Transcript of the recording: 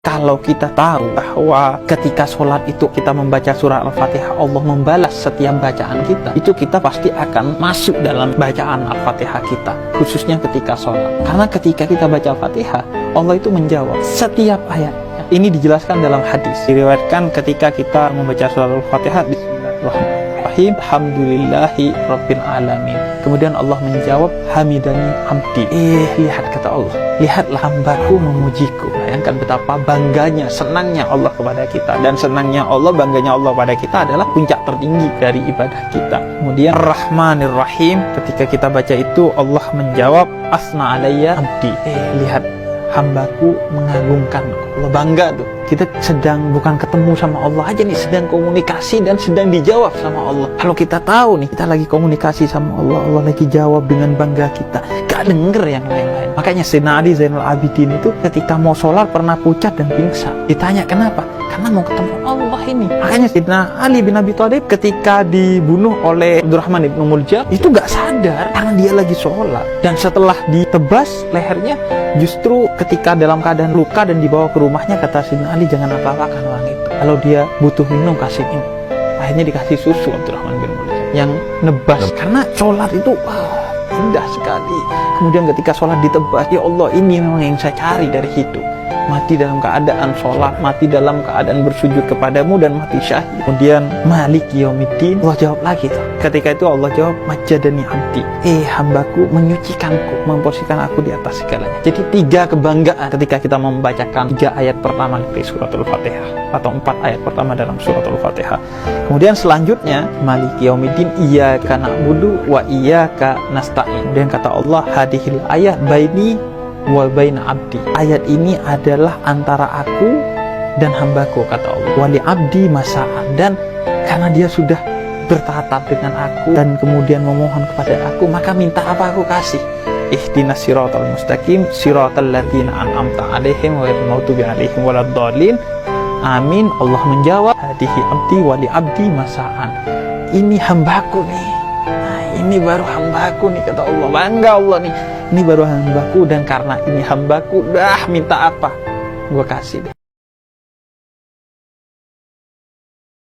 Kalau kita tahu bahwa ketika sholat itu kita membaca surah Al-Fatihah, Allah membalas setiap bacaan kita, itu kita pasti akan masuk dalam bacaan Al-Fatihah kita, khususnya ketika sholat. Karena ketika kita baca Al-Fatihah, Allah itu menjawab setiap ayat. Ini dijelaskan dalam hadis, diriwayatkan ketika kita membaca surah Al-Fatihah, Bismillahirrahmanirrahim, Alhamdulillahi Rabbil Alamin. Kemudian Allah menjawab, Hamidani Abdi. Lihat kata Allah, lihatlah hambaku memujiku. Bayangkan betapa bangganya, senangnya Allah kepada kita. Dan senangnya Allah, bangganya Allah pada kita adalah puncak tertinggi dari ibadah kita. Kemudian Ar-Rahmanir Rahim, ketika kita baca itu Allah menjawab, Asna alayya abdi. Lihat hambaku mengagungkanku. Allah bangga tuh. Kita sedang bukan ketemu sama Allah aja nih, sedang komunikasi dan sedang dijawab sama Allah. Kalau kita tahu nih, kita lagi komunikasi sama Allah, Allah lagi jawab dengan bangga kita, gak denger yang lain-lain. Makanya Sayyidina Ali Zainal Abidin itu ketika mau sholat pernah pucat dan pingsan. Ditanya kenapa? Karena mau ketemu Allah ini. Makanya Sayyidina Ali bin Abi Thalib ketika dibunuh oleh Abdurrahman ibn Muljam itu gak sadar karena dia lagi sholat. Dan setelah ditebas lehernya, justru ketika dalam keadaan luka dan dibawa ke rumahnya, kata Sayyidina Ali, jangan apa-apakan orang itu. Kalau dia butuh minum, kasih minum. Akhirnya dikasih susu Abdurrahman bin Muljam yang nebas. Karena sholat itu indah sekali. Kemudian ketika sholat ditebas, ya Allah, ini memang yang saya cari dari hidup. Mati dalam keadaan sholat, mati dalam keadaan bersujud kepadamu, dan mati syahid. Kemudian Malik Yaumiddin, Allah jawab lagi tuh. Ketika itu Allah jawab, Majadani Abdi. Hambaku menyucikanku, memposisikan aku di atas segalanya. Jadi 3 kebanggaan ketika kita membacakan 3 ayat pertama dari surat Al-Fatihah, atau 4 ayat pertama dalam surat Al-Fatihah. Kemudian selanjutnya, Malik Yaumiddin, Iyyaka na'budu wa iyyaka nasta'in. Kemudian kata Allah, hadihil ayat baini wa baina abdi. Ayat ini adalah antara aku dan hambaku, kata Allah. Wali abdi masa'an, dan karena dia sudah bertatap dengan aku dan kemudian memohon kepada aku, maka minta apa aku kasih. Ihdinas siratal mustaqim, siratal ladzina an'amta 'alaihim ghairil maghdubi 'alaihim waladdallin. Amin. Allah menjawab, hadihi abdi wali abdi masa'an. Ini hambaku nih. Ini baru hambaku nih, kata Allah. Bangga Allah nih. Ini baru hambaku, dan karena ini hambaku, minta apa? Gue kasih deh.